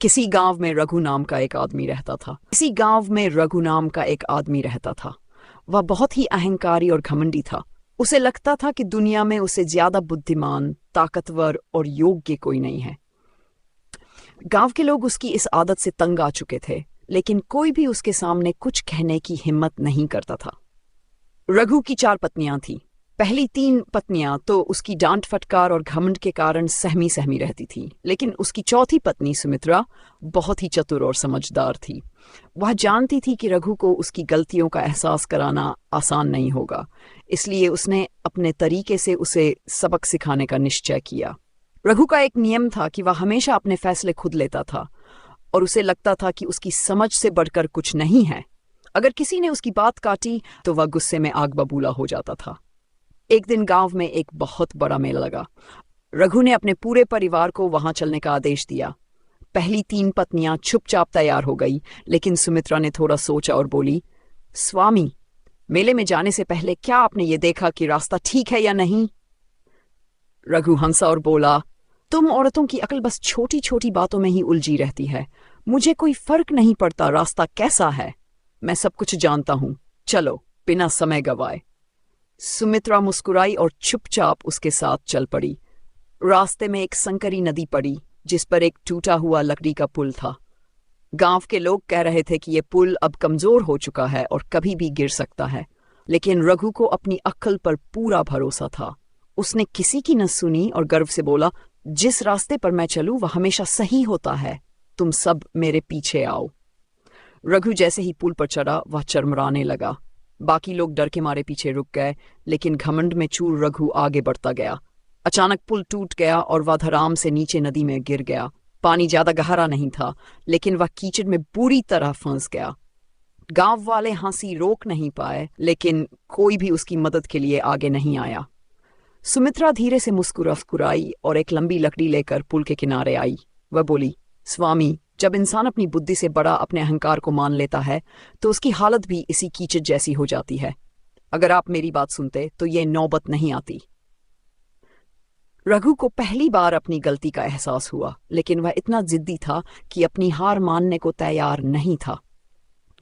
किसी गांव में रघु नाम का एक आदमी रहता था। वह बहुत ही अहंकारी और घमंडी था। उसे लगता था कि दुनिया में उसे ज्यादा बुद्धिमान, ताकतवर और योग्य कोई नहीं है। गांव के लोग उसकी इस आदत से तंग आ चुके थे, लेकिन कोई भी उसके सामने कुछ कहने की हिम्मत नहीं करता था। रघु की 4 पत्नियां थीं। पहली 3 पत्नियां तो उसकी डांट फटकार और घमंड के कारण सहमी सहमी रहती थीं, लेकिन उसकी चौथी पत्नी सुमित्रा बहुत ही चतुर और समझदार थी। वह जानती थी कि रघु को उसकी गलतियों का एहसास कराना आसान नहीं होगा, इसलिए उसने अपने तरीके से उसे सबक सिखाने का निश्चय किया। रघु का एक नियम था कि वह हमेशा अपने फैसले खुद लेता था और उसे लगता था कि उसकी समझ से बढ़कर कुछ नहीं है। अगर किसी ने उसकी बात काटी तो वह गुस्से में आग बबूला हो जाता था। एक दिन गांव में एक बहुत बड़ा मेला लगा। रघु ने अपने पूरे परिवार को वहां चलने का आदेश दिया। पहली 3 पत्नियां चुपचाप तैयार हो गई, लेकिन सुमित्रा ने थोड़ा सोचा और बोली, स्वामी, मेले में जाने से पहले क्या आपने ये देखा कि रास्ता ठीक है या नहीं? रघु हंसा और बोला, तुम औरतों की अकल बस छोटी छोटी बातों में ही उलझी रहती है। मुझे कोई फर्क नहीं पड़ता रास्ता कैसा है, मैं सब कुछ जानता हूं। चलो, बिना समय गवाए। सुमित्रा मुस्कुराई और चुपचाप उसके साथ चल पड़ी। रास्ते में एक संकरी नदी पड़ी, जिस पर एक टूटा हुआ लकड़ी का पुल था। गांव के लोग कह रहे थे कि यह पुल अब कमजोर हो चुका है और कभी भी गिर सकता है, लेकिन रघु को अपनी अक्ल पर पूरा भरोसा था। उसने किसी की न सुनी और गर्व से बोला, जिस रास्ते पर मैं चलूं वह हमेशा सही होता है। तुम सब मेरे पीछे आओ। रघु जैसे ही पुल पर चढ़ा, वह चरमराने लगा। बाकी लोग डर के मारे पीछे रुक गए, लेकिन घमंड में चूर रघु आगे बढ़ता गया। अचानक पुल टूट गया और वह धड़ाम से नीचे नदी में गिर गया। पानी ज्यादा गहरा नहीं था, लेकिन वह कीचड़ में बुरी तरह फंस गया। गांव वाले हंसी रोक नहीं पाए, लेकिन कोई भी उसकी मदद के लिए आगे नहीं आया। सुमित्रा धीरे से मुस्कुराई और एक लंबी लकड़ी लेकर पुल के किनारे आई। वह बोली, स्वामी, जब इंसान अपनी बुद्धि से बड़ा अपने अहंकार को मान लेता है तो उसकी हालत भी इसी कीचड़ जैसी हो जाती है। अगर आप मेरी बात सुनते तो ये नौबत नहीं आती। रघु को पहली बार अपनी गलती का एहसास हुआ, लेकिन वह इतना जिद्दी था कि अपनी हार मानने को तैयार नहीं था।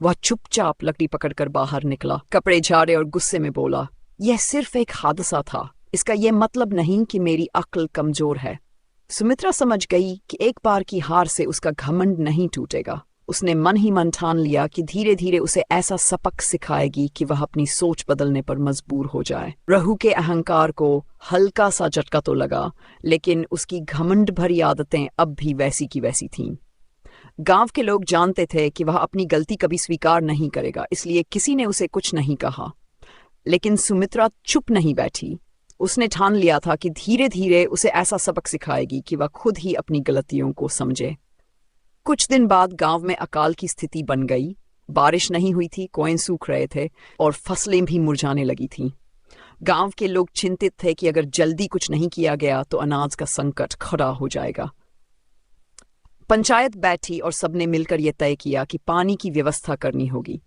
वह चुपचाप लकड़ी पकड़कर बाहर निकला, कपड़े झाड़े और गुस्से में बोला, यह सिर्फ एक हादसा था, इसका यह मतलब नहीं कि मेरी अक्ल कमजोर है। सुमित्रा समझ गई कि एक बार की हार से उसका घमंड नहीं टूटेगा। उसने मन ही मन ठान लिया कि धीरे धीरे उसे ऐसा सबक सिखाएगी कि वह अपनी सोच बदलने पर मजबूर हो जाए। रघु के अहंकार को हल्का सा झटका तो लगा, लेकिन उसकी घमंड भरी आदतें अब भी वैसी की वैसी थीं। गांव के लोग जानते थे कि वह अपनी गलती कभी स्वीकार नहीं करेगा, इसलिए किसी ने उसे कुछ नहीं कहा। लेकिन सुमित्रा चुप नहीं बैठी। उसने ठान लिया था कि धीरे धीरे उसे ऐसा सबक सिखाएगी कि वह खुद ही अपनी गलतियों को समझे। कुछ दिन बाद गांव में अकाल की स्थिति बन गई। बारिश नहीं हुई थी, कुएं सूख रहे थे और फसलें भी मुरझाने लगी थीं। गांव के लोग चिंतित थे कि अगर जल्दी कुछ नहीं किया गया तो अनाज का संकट खड़ा हो जाएगा। पंचायत बैठी और सबने मिलकर यह तय किया कि पानी की व्यवस्था करनी होगी।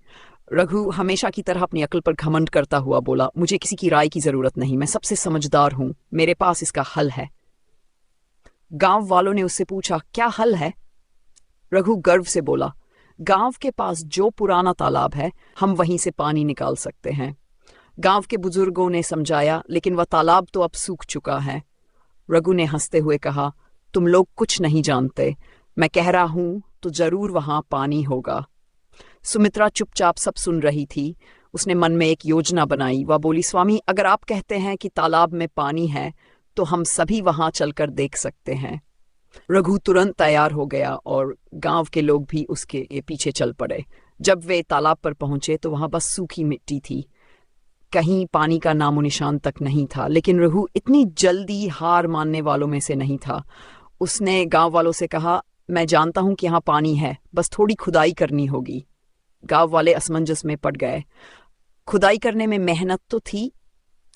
रघु हमेशा की तरह अपनी अक्ल पर घमंड करता हुआ बोला, मुझे किसी की राय की जरूरत नहीं, मैं सबसे समझदार हूं, मेरे पास इसका हल है। गांव वालों ने उससे पूछा, क्या हल है? रघु गर्व से बोला, गांव के पास जो पुराना तालाब है, हम वहीं से पानी निकाल सकते हैं। गांव के बुजुर्गों ने समझाया, लेकिन वह तालाब तो अब सूख चुका है। रघु ने हंसते हुए कहा, तुम लोग कुछ नहीं जानते, मैं कह रहा हूं तो जरूर वहां पानी होगा। सुमित्रा चुपचाप सब सुन रही थी। उसने मन में एक योजना बनाई। वह बोली, स्वामी, अगर आप कहते हैं कि तालाब में पानी है तो हम सभी वहां चलकर देख सकते हैं। रघु तुरंत तैयार हो गया और गांव के लोग भी उसके पीछे चल पड़े। जब वे तालाब पर पहुंचे तो वहां बस सूखी मिट्टी थी, कहीं पानी का नामो निशान तक नहीं था। लेकिन रघु इतनी जल्दी हार मानने वालों में से नहीं था। उसने गांव वालों से कहा, मैं जानता हूं कि यहाँ पानी है, बस थोड़ी खुदाई करनी होगी। गांव वाले असमंजस में पड़ गए। खुदाई करने में मेहनत तो थी,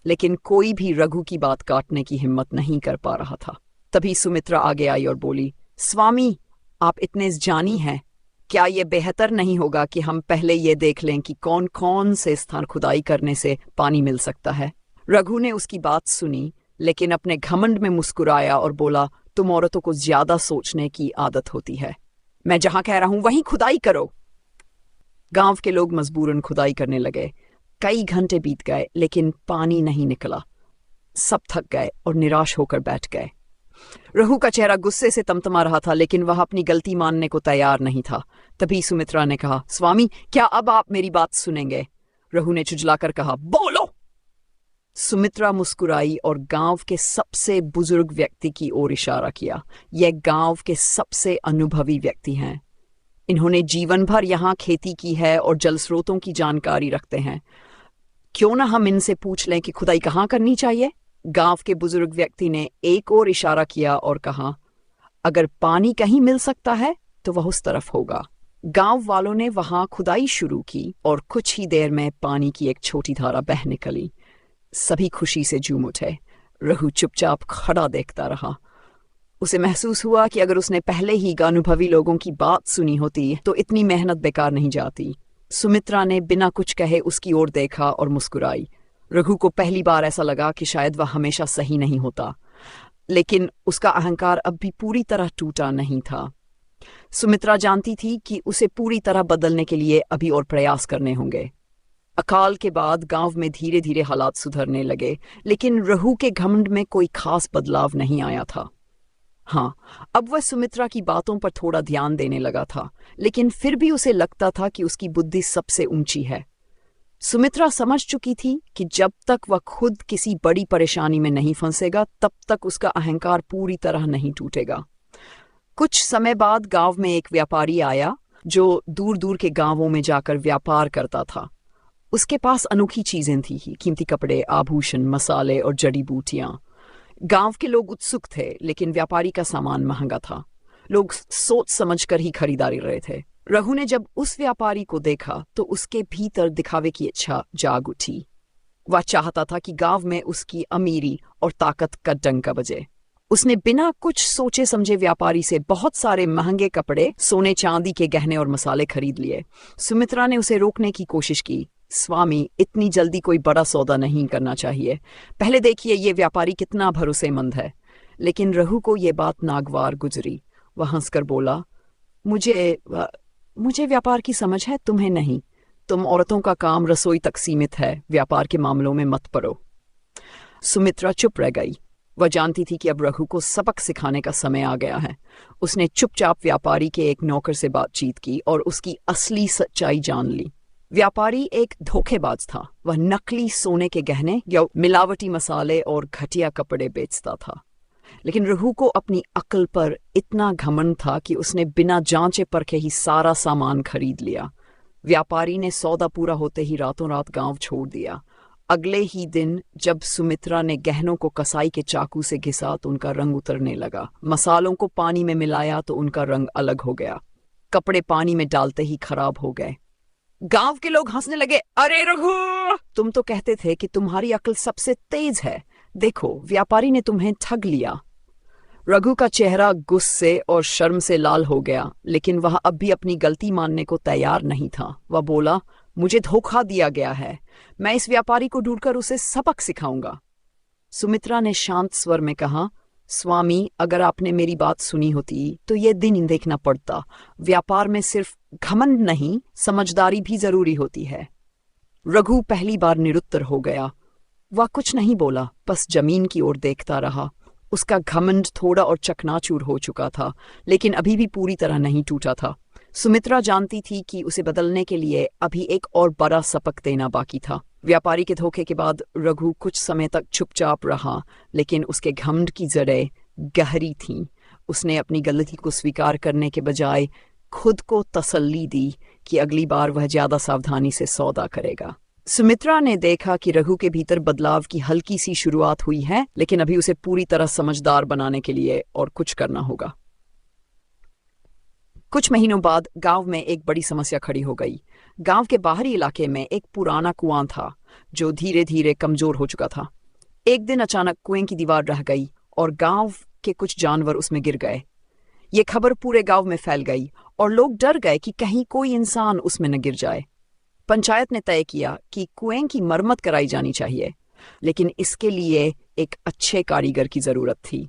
लेकिन कोई भी रघु की बात काटने की हिम्मत नहीं कर पा रहा था। तभी सुमित्रा आगे आई और बोली, स्वामी, आप इतने जानी हैं, क्या ये बेहतर नहीं होगा कि हम पहले ये देख लें कि कौन कौन से स्थान खुदाई करने से पानी मिल सकता है? रघु ने उसकी बात सुनी, लेकिन अपने घमंड में मुस्कुराया और बोला, तुम औरतों को ज्यादा सोचने की आदत होती है। मैं जहां कह रहा हूं वहीं खुदाई करो। गांव के लोग मजबूरन खुदाई करने लगे। कई घंटे बीत गए लेकिन पानी नहीं निकला। सब थक गए और निराश होकर बैठ गए। रघु का चेहरा गुस्से से तमतमा रहा था, लेकिन वह अपनी गलती मानने को तैयार नहीं था। तभी सुमित्रा ने कहा, स्वामी, क्या अब आप मेरी बात सुनेंगे? रघु ने झुंझलाकर कहा, बोलो। सुमित्रा मुस्कुराई और गांव के सबसे बुजुर्ग व्यक्ति की ओर इशारा किया। यह गांव के सबसे अनुभवी व्यक्ति हैं। इन्होंने जीवन भर यहाँ खेती की है और जल स्रोतों की जानकारी रखते हैं। क्यों ना हम इनसे पूछ लें कि खुदाई कहाँ करनी चाहिए? गांव के बुजुर्ग व्यक्ति ने एक और इशारा किया और कहा, अगर पानी कहीं मिल सकता है तो वह उस तरफ होगा। गांव वालों ने वहां खुदाई शुरू की और कुछ ही देर में पानी की एक छोटी धारा बह निकली। सभी खुशी से झूम उठे। रघु चुपचाप खड़ा देखता रहा। उसे महसूस हुआ कि अगर उसने पहले ही अनुभवी लोगों की बात सुनी होती तो इतनी मेहनत बेकार नहीं जाती। सुमित्रा ने बिना कुछ कहे उसकी ओर देखा और मुस्कुराई। रघु को पहली बार ऐसा लगा कि शायद वह हमेशा सही नहीं होता, लेकिन उसका अहंकार अब भी पूरी तरह टूटा नहीं था। सुमित्रा जानती थी कि उसे पूरी तरह बदलने के लिए अभी और प्रयास करने होंगे। अकाल के बाद गांव में धीरे धीरे हालात सुधरने लगे, लेकिन रघु के घमंड में कोई खास बदलाव नहीं आया था। हाँ, अब वह सुमित्रा की बातों पर थोड़ा ध्यान देने लगा था, लेकिन फिर भी उसे लगता था कि उसकी बुद्धि सबसे ऊंची है। सुमित्रा समझ चुकी थी कि जब तक वह खुद किसी बड़ी परेशानी में नहीं फंसेगा, तब तक उसका अहंकार पूरी तरह नहीं टूटेगा। कुछ समय बाद गांव में एक व्यापारी आया जो दूर दूर के गांवों में जाकर व्यापार करता था। उसके पास अनोखी चीजें थी, कीमती कपड़े, आभूषण, मसाले और जड़ी बूटियां। गांव के लोग उत्सुक थे, लेकिन व्यापारी का सामान महंगा था। लोग सोच समझकर ही खरीदारी रहे थे। रघु ने जब उस व्यापारी को देखा तो उसके भीतर दिखावे की इच्छा जाग उठी। वह चाहता था कि गांव में उसकी अमीरी और ताकत का डंका बजे। उसने बिना कुछ सोचे समझे व्यापारी से बहुत सारे महंगे कपड़े, सोने चांदी के गहने और मसाले खरीद लिए। सुमित्रा ने उसे रोकने की कोशिश की। स्वामी, इतनी जल्दी कोई बड़ा सौदा नहीं करना चाहिए। पहले देखिए ये व्यापारी कितना भरोसेमंद है। लेकिन रघु को ये बात नागवार गुजरी। वह हंसकर बोला, मुझे व्यापार की समझ है, तुम्हें नहीं। तुम औरतों का काम रसोई तक सीमित है, व्यापार के मामलों में मत पड़ो। सुमित्रा चुप रह गई। वह जानती थी कि अब रघु को सबक सिखाने का समय आ गया है। उसने चुपचाप व्यापारी के एक नौकर से बातचीत की और उसकी असली सच्चाई जान ली। व्यापारी एक धोखेबाज था। वह नकली सोने के गहने या मिलावटी मसाले और घटिया कपड़े बेचता था। लेकिन रघु को अपनी अक्ल पर इतना घमंड था कि उसने बिना जांचे परखे ही सारा सामान खरीद लिया। व्यापारी ने सौदा पूरा होते ही रातों रात गांव छोड़ दिया। अगले ही दिन जब सुमित्रा ने गहनों को कसाई के चाकू से घिसा तो उनका रंग उतरने लगा। मसालों को पानी में मिलाया तो उनका रंग अलग हो गया। कपड़े पानी में डालते ही खराब हो गए। गांव के लोग हंसने लगे। अरे रघु, तुम तो कहते थे कि तुम्हारी अक्ल सबसे तेज है। देखो, व्यापारी ने तुम्हें ठग लिया। रघु का चेहरा गुस्से और शर्म से लाल हो गया, लेकिन वह अब भी अपनी गलती मानने को तैयार नहीं था। वह बोला, मुझे धोखा दिया गया है। मैं इस व्यापारी को ढूंढकर उसे सबक सिखाऊंगा। सुमित्रा ने शांत स्वर में कहा, स्वामी, अगर आपने मेरी बात सुनी होती तो ये दिन देखना पड़ता। व्यापार में सिर्फ घमंड नहीं, समझदारी भी जरूरी होती है। रघु पहली बार निरुत्तर हो गया। वह कुछ नहीं बोला, बस जमीन की ओर देखता रहा। उसका घमंड थोड़ा और चकनाचूर हो चुका था, लेकिन अभी भी पूरी तरह नहीं टूटा था। सुमित्रा जानती थी कि उसे बदलने के लिए अभी एक और बड़ा सबक देना बाकी था। व्यापारी के धोखे के बाद रघु कुछ समय तक चुपचाप रहा, लेकिन उसके घमंड की जड़ें गहरी थीं। उसने अपनी गलती को स्वीकार करने के बजाय खुद को तसल्ली दी कि अगली बार वह ज्यादा सावधानी से सौदा करेगा। सुमित्रा ने देखा कि रघु के भीतर बदलाव की हल्की सी शुरुआत हुई है, लेकिन अभी उसे पूरी तरह समझदार बनाने के लिए और कुछ करना होगा। कुछ महीनों बाद गांव में एक बड़ी समस्या खड़ी हो गई। गांव के बाहरी इलाके में एक पुराना कुआं था जो धीरे धीरे कमजोर हो चुका था। एक दिन अचानक कुएं की दीवार रह गई और गांव के कुछ जानवर उसमें गिर गए। ये खबर पूरे गांव में फैल गई और लोग डर गए कि कहीं कोई इंसान उसमें न गिर जाए। पंचायत ने तय किया कि कुएं की मरम्मत कराई जानी चाहिए, लेकिन इसके लिए एक अच्छे कारीगर की जरूरत थी।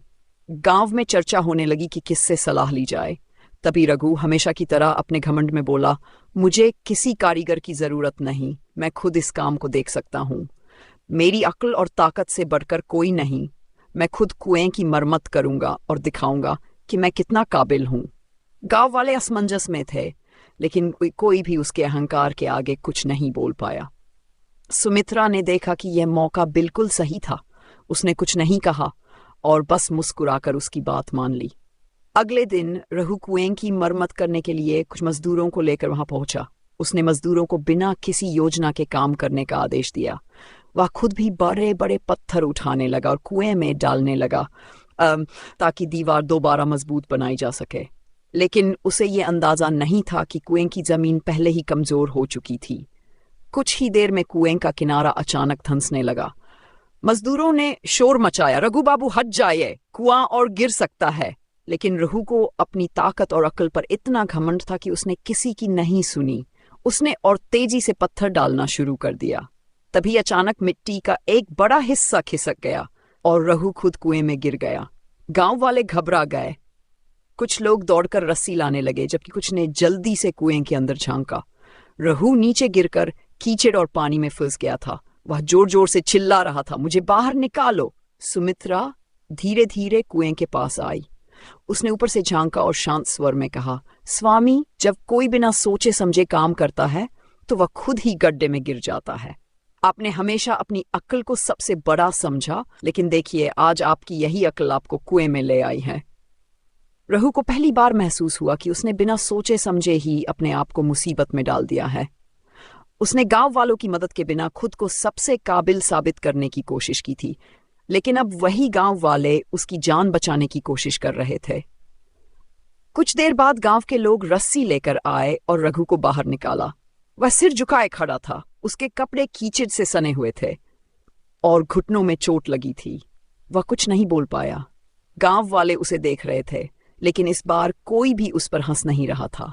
गांव में चर्चा होने लगी कि किससे सलाह ली जाए। तभी रघु हमेशा की तरह अपने घमंड में बोला, मुझे किसी कारीगर की जरूरत नहीं, मैं खुद इस काम को देख सकता हूँ। मेरी अक्ल और ताकत से बढ़कर कोई नहीं। मैं खुद कुएं की मरम्मत करूंगा और दिखाऊंगा कि मैं कितना काबिल हूं। गांव वाले असमंजस में थे, लेकिन कोई भी उसके अहंकार के आगे कुछ नहीं बोल पाया। सुमित्रा ने देखा कि यह मौका बिल्कुल सही था। उसने कुछ नहीं कहा और बस मुस्कुराकर उसकी बात मान ली। अगले दिन रघु कुएं की मरम्मत करने के लिए कुछ मजदूरों को लेकर वहां पहुंचा। उसने मजदूरों को बिना किसी योजना के काम करने का आदेश दिया। वह खुद भी बड़े बड़े पत्थर उठाने लगा और कुएं में डालने लगा ताकि दीवार दोबारा मजबूत बनाई जा सके। लेकिन उसे ये अंदाजा नहीं था कि कुएं की जमीन पहले ही कमजोर हो चुकी थी। कुछ ही देर में कुएं का किनारा अचानक धंसने लगा। मजदूरों ने शोर मचाया, रघु बाबू हट जाइए, कुआं और गिर सकता है। लेकिन रघु को अपनी ताकत और अक्ल पर इतना घमंड था कि उसने किसी की नहीं सुनी। उसने और तेजी से पत्थर डालना शुरू कर दिया। तभी अचानक मिट्टी का एक बड़ा हिस्सा खिसक गया और रघु खुद कुएं में गिर गया। गांव वाले घबरा गए। कुछ लोग दौड़कर रस्सी लाने लगे, जबकि कुछ ने जल्दी से कुएं के अंदर झांका। रघु नीचे गिरकर कीचड़ और पानी में फंस गया था। वह जोर जोर से चिल्ला रहा था, मुझे बाहर निकालो। सुमित्रा धीरे धीरे कुएं के पास आई। उसने ऊपर से झांका और शांत स्वर में कहा, स्वामी, जब कोई बिना सोचे समझे काम करता है तो वह खुद ही गड्ढे में गिर जाता है। आपने हमेशा अपनी अक्ल को सबसे बड़ा समझा, लेकिन देखिए आज आपकी यही अक्ल आपको कुएं में ले आई है। रघु को पहली बार महसूस हुआ कि उसने बिना सोचे समझे ही अपने आप को मुसीबत में डाल दिया है। उसने गांव वालों की मदद के बिना खुद को सबसे काबिल साबित करने की कोशिश की थी, लेकिन अब वही गांव वाले उसकी जान बचाने की कोशिश कर रहे थे। कुछ देर बाद गांव के लोग रस्सी लेकर आए और रघु को बाहर निकाला। वह सिर झुकाए खड़ा था। उसके कपड़े कीचड़ से सने हुए थे और घुटनों में चोट लगी थी। वह कुछ नहीं बोल पाया। गांव वाले उसे देख रहे थे, लेकिन इस बार कोई भी उस पर हंस नहीं रहा था।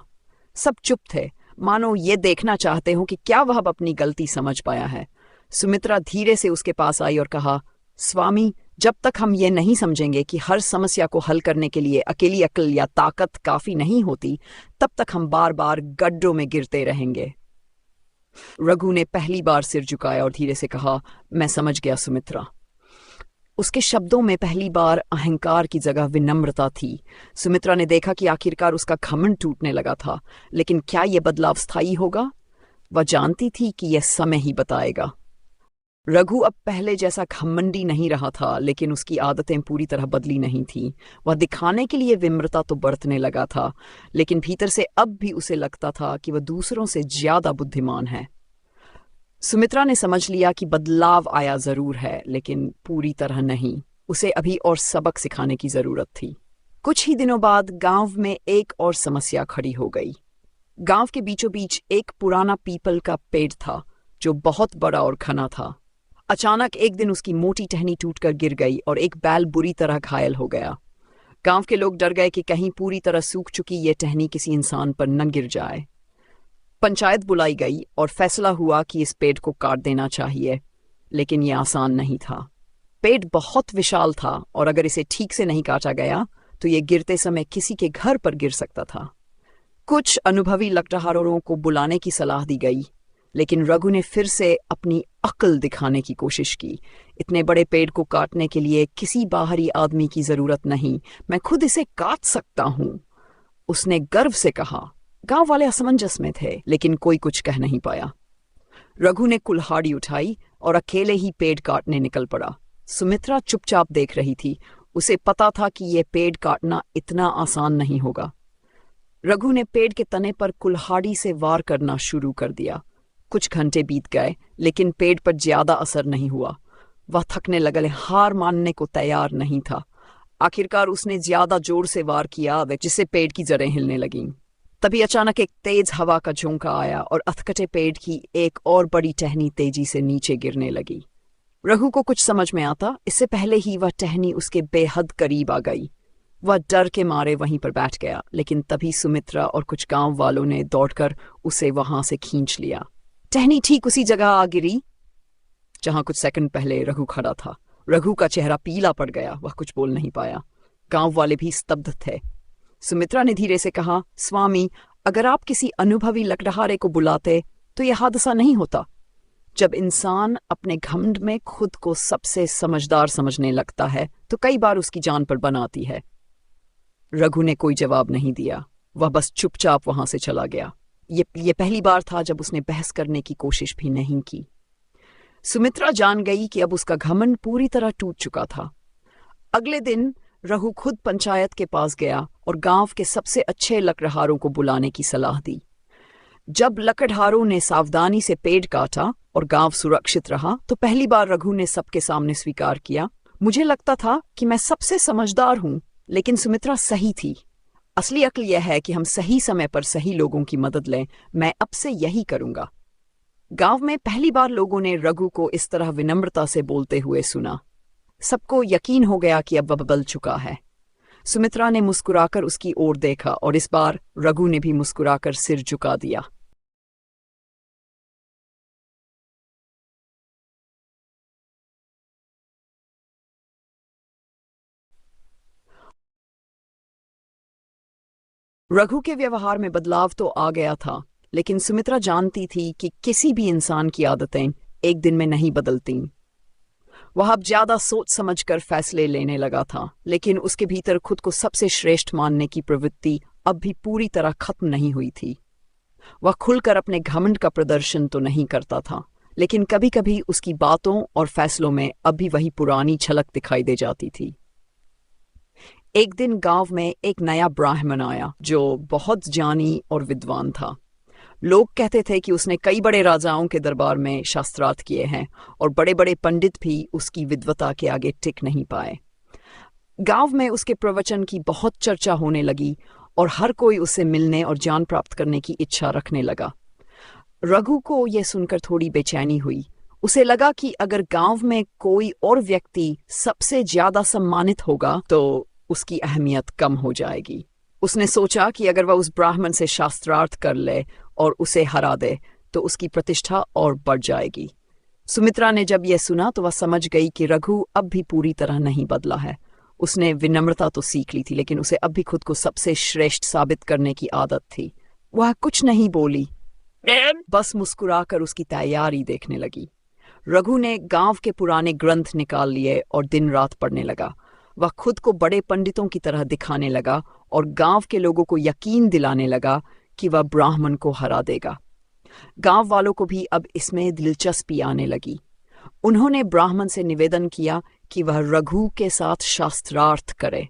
सब चुप थे, मानो ये देखना चाहते हो कि क्या वह अब अपनी गलती समझ पाया है। सुमित्रा धीरे से उसके पास आई और कहा, स्वामी, जब तक हम ये नहीं समझेंगे कि हर समस्या को हल करने के लिए अकेली अक्ल या ताकत काफी नहीं होती, तब तक हम बार बार गड्ढों में गिरते रहेंगे। रघु ने पहली बार सिर झुकाया और धीरे से कहा, मैं समझ गया सुमित्रा। उसके शब्दों में पहली बार अहंकार की जगह विनम्रता थी। सुमित्रा ने देखा कि आखिरकार उसका घमंड टूटने लगा था, लेकिन क्या यह बदलाव स्थायी होगा? वह जानती थी कि यह समय ही बताएगा। रघु अब पहले जैसा घमंडी नहीं रहा था, लेकिन उसकी आदतें पूरी तरह बदली नहीं थीं। वह दिखाने के लिए विनम्रता तो बरतने लगा था, लेकिन भीतर से अब भी उसे लगता था कि वह दूसरों से ज्यादा बुद्धिमान है। सुमित्रा ने समझ लिया कि बदलाव आया जरूर है, लेकिन पूरी तरह नहीं। उसे अभी और सबक सिखाने की जरूरत थी। कुछ ही दिनों बाद गांव में एक और समस्या खड़ी हो गई। गांव के बीचों बीच एक पुराना पीपल का पेड़ था जो बहुत बड़ा और घना था। अचानक एक दिन उसकी मोटी टहनी टूटकर गिर गई और एक बैल बुरी तरह घायल हो गया। गांव के लोग डर गए कि कहीं पूरी तरह सूख चुकी ये टहनी किसी इंसान पर न गिर जाए। पंचायत बुलाई गई और फैसला हुआ कि इस पेड़ को काट देना चाहिए, लेकिन यह आसान नहीं था। पेड़ बहुत विशाल था और अगर इसे ठीक से नहीं काटा गया तो यह गिरते समय किसी के घर पर गिर सकता था। कुछ अनुभवी लकड़हारों को बुलाने की सलाह दी गई, लेकिन रघु ने फिर से अपनी अक्ल दिखाने की कोशिश की। इतने बड़े पेड़ को काटने के लिए किसी बाहरी आदमी की जरूरत नहीं, मैं खुद इसे काट सकता हूं, उसने गर्व से कहा। गांव वाले असमंजस में थे, लेकिन कोई कुछ कह नहीं पाया। रघु ने कुल्हाड़ी उठाई और अकेले ही पेड़ काटने निकल पड़ा। सुमित्रा चुपचाप देख रही थी। उसे पता था कि यह पेड़ काटना इतना आसान नहीं होगा। रघु ने पेड़ के तने पर कुल्हाड़ी से वार करना शुरू कर दिया। कुछ घंटे बीत गए, लेकिन पेड़ पर ज्यादा असर नहीं हुआ। वह थकने लगा, हार मानने को तैयार नहीं था। आखिरकार उसने ज्यादा जोर से वार किया, जिससे पेड़ की जड़ें हिलने लगीं। तभी अचानक एक तेज हवा का झोंका आया और अथकटे पेड़ की एक और बड़ी टहनी तेजी से नीचे गिरने लगी। रघु को कुछ समझ में आता, इससे पहले ही वह टहनी उसके बेहद करीब आ गई। वह डर के मारे वहीं पर बैठ गया, लेकिन तभी सुमित्रा और कुछ गांव वालों ने दौड़कर उसे वहां से खींच लिया। टहनी ठीक उसी जगह आ गिरी जहां कुछ सेकंड पहले रघु खड़ा था। रघु का चेहरा पीला पड़ गया, वह कुछ बोल नहीं पाया। गांव वाले भी स्तब्ध थे। सुमित्रा ने धीरे से कहा, स्वामी, अगर आप किसी अनुभवी लकड़हारे को बुलाते तो यह हादसा नहीं होता। जब इंसान अपने घमंड में खुद को सबसे समझदार समझने लगता है तो कई बार उसकी जान पर बन आती है। रघु ने कोई जवाब नहीं दिया, वह बस चुपचाप वहां से चला गया। ये पहली बार था जब उसने बहस करने की कोशिश भी नहीं की। सुमित्रा जान गई कि अब उसका घमंड पूरी तरह टूट चुका था। अगले दिन रघु खुद पंचायत के पास गया और गांव के सबसे अच्छे लकड़हारों को बुलाने की सलाह दी। जब लकड़हारों ने सावधानी से पेड़ काटा और गांव सुरक्षित रहा तो पहली बार रघु ने सबके सामने स्वीकार किया, मुझे लगता था कि मैं सबसे समझदार हूं, लेकिन सुमित्रा सही थी। असली अक्ल यह है कि हम सही समय पर सही लोगों की मदद लें। मैं अब से यही करूंगा। गांव में पहली बार लोगों ने रघु को इस तरह विनम्रता से बोलते हुए सुना। सबको यकीन हो गया कि अब वह बदल चुका है। सुमित्रा ने मुस्कुराकर उसकी ओर देखा और इस बार रघु ने भी मुस्कुराकर सिर झुका दिया। रघु के व्यवहार में बदलाव तो आ गया था, लेकिन सुमित्रा जानती थी कि किसी भी इंसान की आदतें एक दिन में नहीं बदलती। वह अब ज्यादा सोच समझकर फैसले लेने लगा था, लेकिन उसके भीतर खुद को सबसे श्रेष्ठ मानने की प्रवृत्ति अब भी पूरी तरह खत्म नहीं हुई थी। वह खुलकर अपने घमंड का प्रदर्शन तो नहीं करता था, लेकिन कभी कभी उसकी बातों और फैसलों में अब भी वही पुरानी झलक दिखाई दे जाती थी। एक दिन गांव में एक नया ब्राह्मण आया जो बहुत ज्ञानी और विद्वान था। लोग कहते थे कि उसने कई बड़े राजाओं के दरबार में शास्त्रार्थ किए हैं और बड़े बड़े पंडित भी उसकी विद्वता के आगे टिक नहीं पाए। गांव में उसके प्रवचन की बहुत चर्चा होने लगी और हर कोई उससे मिलने और ज्ञान प्राप्त करने की इच्छा रखने लगा। रघु को यह सुनकर थोड़ी बेचैनी हुई। उसे लगा कि अगर गांव में कोई और व्यक्ति सबसे ज्यादा सम्मानित होगा तो उसकी अहमियत कम हो जाएगी। उसने सोचा कि अगर वह उस ब्राह्मण से शास्त्रार्थ कर ले और उसे हरा दे तो उसकी प्रतिष्ठा और बढ़ जाएगी। सुमित्रा ने जब यह सुना तो वह समझ गई कि रघु अब भी पूरी तरह नहीं बदला है। उसने विनम्रता तो सीख ली थी, लेकिन उसे अब भी खुद को सबसे श्रेष्ठ साबित करने की आदत थी। वह कुछ नहीं बोली, बस मुस्कुराकर उसकी तैयारी देखने लगी। रघु ने गांव के पुराने ग्रंथ निकाल लिए और दिन रात पढ़ने लगा। वह खुद को बड़े पंडितों की तरह दिखाने लगा और गांव के लोगों को यकीन दिलाने लगा कि वह ब्राह्मण को हरा देगा। गांव वालों को भी अब इसमें दिलचस्पी आने लगी। उन्होंने ब्राह्मण से निवेदन किया कि वह रघु के साथ शास्त्रार्थ करे।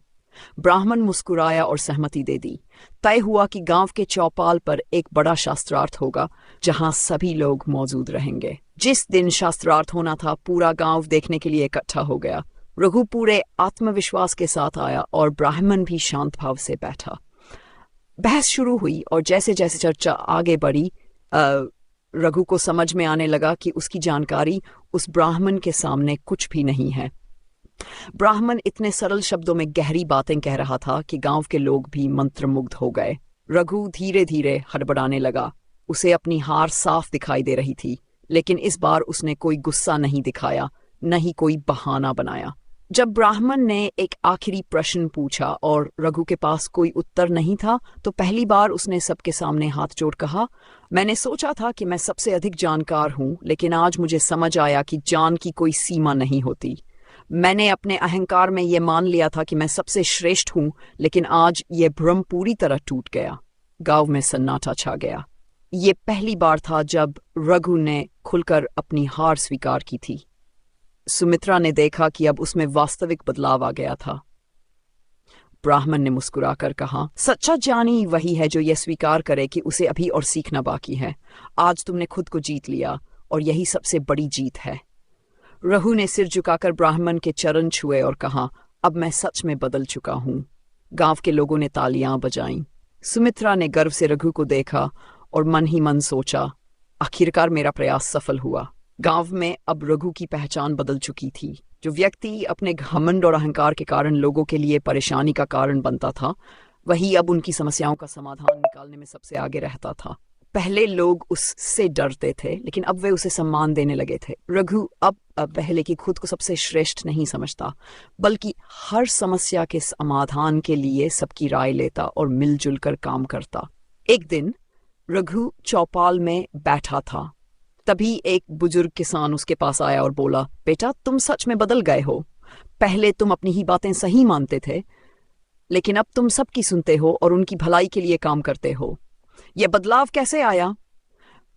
ब्राह्मण मुस्कुराया और सहमति दे दी। तय हुआ कि गांव के चौपाल पर एक बड़ा शास्त्रार्थ होगा जहां सभी लोग मौजूद रहेंगे। जिस दिन शास्त्रार्थ होना था पूरा गांव देखने के लिए इकट्ठा हो गया। रघु पूरे आत्मविश्वास के साथ आया और ब्राह्मण भी शांत भाव से बैठा। बहस शुरू हुई और जैसे जैसे चर्चा आगे बढ़ी रघु को समझ में आने लगा कि उसकी जानकारी उस ब्राह्मण के सामने कुछ भी नहीं है। ब्राह्मण इतने सरल शब्दों में गहरी बातें कह रहा था कि गांव के लोग भी मंत्रमुग्ध हो गए। रघु धीरे धीरे हड़बड़ाने लगा। उसे अपनी हार साफ दिखाई दे रही थी, लेकिन इस बार उसने कोई गुस्सा नहीं दिखाया, न ही कोई बहाना बनाया। जब ब्राह्मण ने एक आखिरी प्रश्न पूछा और रघु के पास कोई उत्तर नहीं था तो पहली बार उसने सबके सामने हाथ जोड़ कहा, मैंने सोचा था कि मैं सबसे अधिक जानकार हूं, लेकिन आज मुझे समझ आया कि ज्ञान की कोई सीमा नहीं होती। मैंने अपने अहंकार में यह मान लिया था कि मैं सबसे श्रेष्ठ हूं, लेकिन आज यह भ्रम पूरी तरह टूट गया। गांव में सन्नाटा छा गया। ये पहली बार था जब रघु ने खुलकर अपनी हार स्वीकार की थी। सुमित्रा ने देखा कि अब उसमें वास्तविक बदलाव आ गया था। ब्राह्मण ने मुस्कुराकर कहा, सच्चा ज्ञानी वही है जो यह स्वीकार करे कि उसे अभी और सीखना बाकी है। आज तुमने खुद को जीत लिया और यही सबसे बड़ी जीत है। रघु ने सिर झुकाकर ब्राह्मण के चरण छुए और कहा, अब मैं सच में बदल चुका हूं। गांव के लोगों ने तालियां बजाईं। सुमित्रा ने गर्व से रघु को देखा और मन ही मन सोचा, आखिरकार मेरा प्रयास सफल हुआ। गांव में अब रघु की पहचान बदल चुकी थी। जो व्यक्ति अपने घमंड और अहंकार के कारण लोगों के लिए परेशानी का कारण बनता था, वही अब उनकी समस्याओं का समाधान निकालने में सबसे आगे रहता था। पहले लोग उससे डरते थे, लेकिन अब वे उसे सम्मान देने लगे थे। रघु अब पहले की खुद को सबसे श्रेष्ठ नहीं समझता, बल्कि हर समस्या के समाधान के लिए सबकी राय लेता और मिलजुल कर काम करता। एक दिन रघु चौपाल में बैठा था। तभी एक बुजुर्ग किसान उसके पास आया और बोला, बेटा, तुम सच में बदल गए हो। पहले तुम अपनी ही बातें सही मानते थे, लेकिन अब तुम सबकी सुनते हो और उनकी भलाई के लिए काम करते हो। यह बदलाव कैसे आया?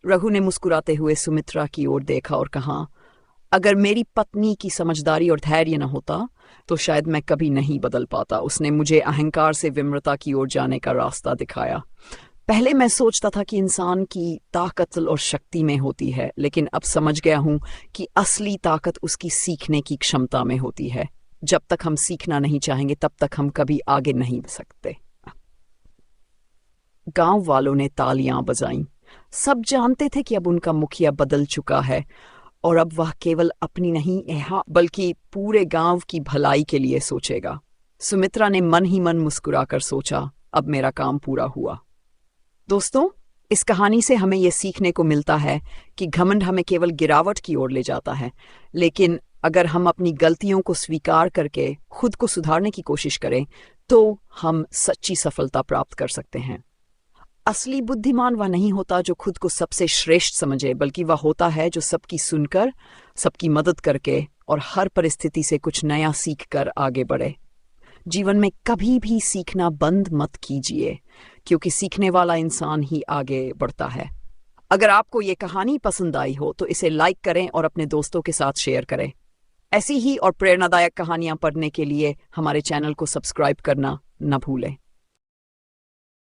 रघु ने मुस्कुराते हुए सुमित्रा की ओर देखा और कहा, अगर मेरी पत्नी की समझदारी और धैर्य न होता तो शायद मैं कभी नहीं बदल पाता। उसने मुझे अहंकार से विनम्रता की ओर जाने का रास्ता दिखाया। पहले मैं सोचता था कि इंसान की ताकत और शक्ति में होती है, लेकिन अब समझ गया हूं कि असली ताकत उसकी सीखने की क्षमता में होती है। जब तक हम सीखना नहीं चाहेंगे तब तक हम कभी आगे नहीं बढ़ सकते। गांव वालों ने तालियां बजाईं। सब जानते थे कि अब उनका मुखिया बदल चुका है और अब वह केवल अपनी नहीं बल्कि पूरे गांव की भलाई के लिए सोचेगा। सुमित्रा ने मन ही मन मुस्कुराकर सोचा, अब मेरा काम पूरा हुआ। दोस्तों, इस कहानी से हमें यह सीखने को मिलता है कि घमंड हमें केवल गिरावट की ओर ले जाता है, लेकिन अगर हम अपनी गलतियों को स्वीकार करके खुद को सुधारने की कोशिश करें तो हम सच्ची सफलता प्राप्त कर सकते हैं। असली बुद्धिमान वह नहीं होता जो खुद को सबसे श्रेष्ठ समझे, बल्कि वह होता है जो सबकी सुनकर, सबकी मदद करके और हर परिस्थिति से कुछ नया सीख कर आगे बढ़े। जीवन में कभी भी सीखना बंद मत कीजिए, क्योंकि सीखने वाला इंसान ही आगे बढ़ता है। अगर आपको ये कहानी पसंद आई हो तो इसे लाइक करें और अपने दोस्तों के साथ शेयर करें। ऐसी ही और प्रेरणादायक कहानियां पढ़ने के लिए हमारे चैनल को सब्सक्राइब करना न भूलें।